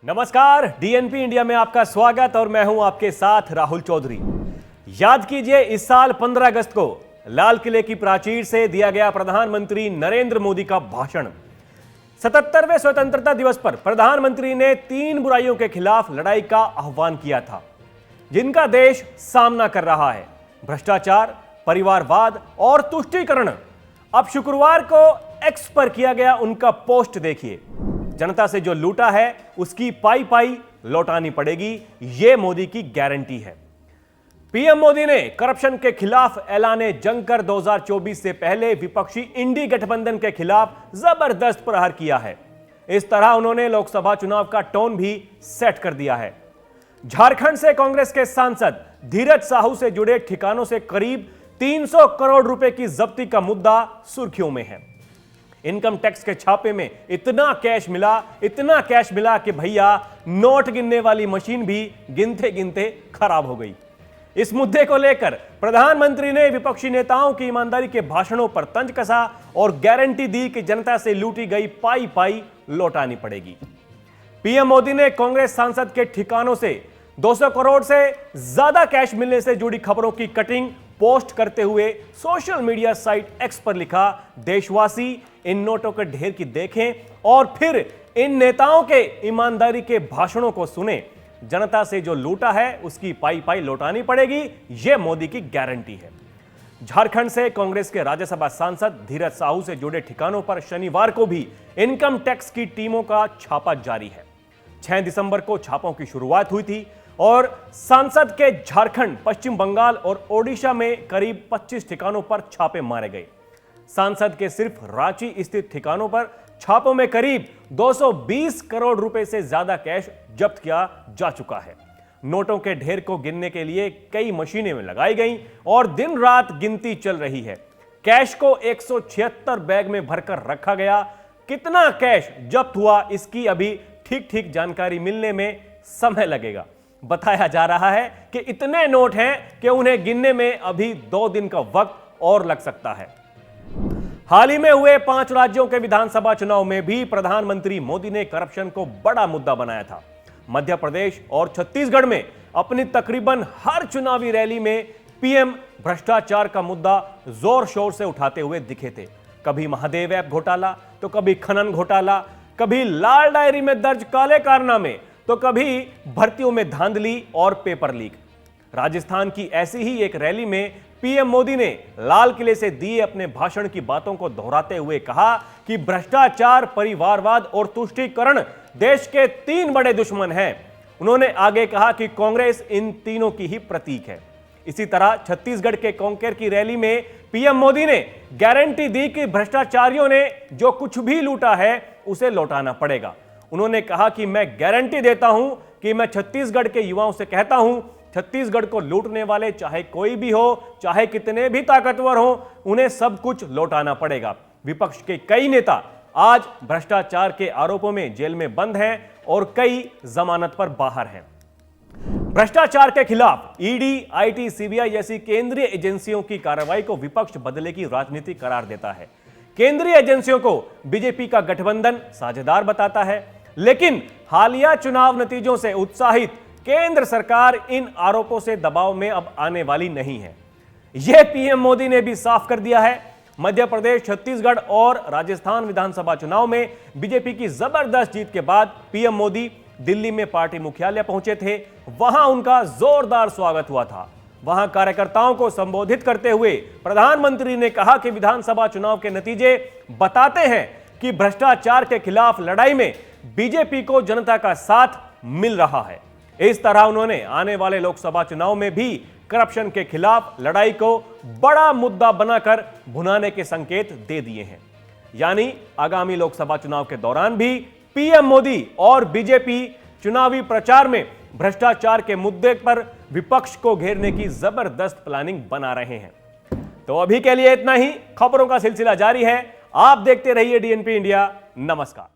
नमस्कार, DNP India में आपका स्वागत और मैं हूं आपके साथ राहुल चौधरी। याद कीजिए, इस साल 15 अगस्त को लाल किले की प्राचीर से दिया गया प्रधानमंत्री नरेंद्र मोदी का भाषण। 77वें स्वतंत्रता दिवस पर प्रधानमंत्री ने 3 बुराइयों के खिलाफ लड़ाई का आह्वान किया था, जिनका देश सामना कर रहा है: भ्रष्टाचार, परिवारवाद और तुष्टीकरण। अब शुक्रवार को एक्स पर किया गया उनका पोस्ट देखिए। जनता से जो लूटा है उसकी पाई पाई लौटानी पड़ेगी, यह मोदी की गारंटी है। पीएम मोदी ने करप्शन के खिलाफ ऐलाने जंग कर 2024 से पहले विपक्षी इंडी गठबंधन के खिलाफ जबरदस्त प्रहार किया है। इस तरह उन्होंने लोकसभा चुनाव का टोन भी सेट कर दिया है। झारखंड से कांग्रेस के सांसद धीरज साहू से जुड़े ठिकानों से करीब 300 करोड़ रुपए की जब्ती का मुद्दा सुर्खियों में है। इनकम टैक्स के छापे में इतना कैश मिला कि भैया नोट गिनने वाली मशीन भी गिनते गिनते खराब हो गई। इस मुद्दे को लेकर प्रधानमंत्री ने विपक्षी नेताओं की ईमानदारी के भाषणों पर तंज कसा और गारंटी दी कि जनता से लूटी गई पाई पाई लौटानी पड़ेगी। पीएम मोदी ने कांग्रेस सांसद के ठिकानों से 200 करोड़ से ज्यादा कैश मिलने से जुड़ी खबरों की कटिंग पोस्ट करते हुए सोशल मीडिया साइट एक्स पर लिखा, देशवासी इन नोटों के ढेर की देखें और फिर इन नेताओं के ईमानदारी के भाषणों को सुने। जनता से जो लूटा है उसकी पाई पाई लौटानी पड़ेगी, यह मोदी की गारंटी है। झारखंड से कांग्रेस के राज्यसभा सांसद धीरज साहू से जुड़े ठिकानों पर शनिवार को भी इनकम टैक्स की टीमों का छापा जारी है। 6 दिसंबर को छापों की शुरुआत हुई थी और सांसद के झारखंड, पश्चिम बंगाल और ओडिशा में करीब 25 ठिकानों पर छापे मारे गए। सांसद के सिर्फ रांची स्थित ठिकानों पर छापों में करीब 220 करोड़ रुपए से ज्यादा कैश जब्त किया जा चुका है। नोटों के ढेर को गिनने के लिए कई मशीनें में लगाई गई और दिन रात गिनती चल रही है। कैश को 176 बैग में भरकर रखा गया। कितना कैश जब्त हुआ, इसकी अभी ठीक जानकारी मिलने में समय लगेगा। बताया जा रहा है कि इतने नोट हैं कि उन्हें गिनने में अभी 2 दिन का वक्त और लग सकता है। हाल ही में हुए 5 राज्यों के विधानसभा चुनाव में भी प्रधानमंत्री मोदी ने करप्शन को बड़ा मुद्दा बनाया था। मध्य प्रदेश और छत्तीसगढ़ में अपनी तकरीबन हर चुनावी रैली में पीएम भ्रष्टाचार का मुद्दा जोर शोर से उठाते हुए दिखे थे। कभी महादेव ऐप घोटाला, तो कभी खनन घोटाला, कभी लाल डायरी में दर्ज काले कारनामे, तो कभी भर्तियों में धांधली और पेपर लीक। राजस्थान की ऐसी ही एक रैली में पीएम मोदी ने लाल किले से दिए अपने भाषण की बातों को दोहराते हुए कहा कि भ्रष्टाचार, परिवारवाद और तुष्टीकरण देश के 3 बड़े दुश्मन हैं। उन्होंने आगे कहा कि कांग्रेस इन तीनों की ही प्रतीक है। इसी तरह छत्तीसगढ़ के कांकेर की रैली में पीएम मोदी ने गारंटी दी कि भ्रष्टाचारियों ने जो कुछ भी लूटा है उसे लौटाना पड़ेगा। उन्होंने कहा कि मैं गारंटी देता हूं कि मैं छत्तीसगढ़ के युवाओं से कहता हूं, छत्तीसगढ़ को लूटने वाले चाहे कोई भी हो, चाहे कितने भी ताकतवर हो, उन्हें सब कुछ लौटाना पड़ेगा। विपक्ष के कई नेता आज भ्रष्टाचार के आरोपों में जेल में बंद हैं और कई जमानत पर बाहर हैं। भ्रष्टाचार के खिलाफ ईडी, आईटी, सीबीआई जैसी केंद्रीय एजेंसियों की कार्रवाई को विपक्ष बदले की राजनीति करार देता है। केंद्रीय एजेंसियों को बीजेपी का गठबंधन साझेदार बताता है, लेकिन हालिया चुनाव नतीजों से उत्साहित केंद्र सरकार इन आरोपों से दबाव में अब आने वाली नहीं है। यह पीएम मोदी ने भी साफ कर दिया है। मध्य प्रदेश, छत्तीसगढ़ और राजस्थान विधानसभा चुनाव में बीजेपी की जबरदस्त जीत के बाद पीएम मोदी दिल्ली में पार्टी मुख्यालय पहुंचे थे। वहां उनका जोरदार स्वागत हुआ था। वहां कार्यकर्ताओं को संबोधित करते हुए प्रधानमंत्री ने कहा कि विधानसभा चुनाव के नतीजे बताते हैं कि भ्रष्टाचार के खिलाफ लड़ाई में बीजेपी को जनता का साथ मिल रहा है। इस तरह उन्होंने आने वाले लोकसभा चुनाव में भी करप्शन के खिलाफ लड़ाई को बड़ा मुद्दा बनाकर भुनाने के संकेत दे दिए हैं। यानी आगामी लोकसभा चुनाव के दौरान भी पीएम मोदी और बीजेपी चुनावी प्रचार में भ्रष्टाचार के मुद्दे पर विपक्ष को घेरने की जबरदस्त प्लानिंग बना रहे हैं। तो अभी के लिए इतना ही। खबरों का सिलसिला जारी है। आप देखते रहिए डीएनपी इंडिया। नमस्कार।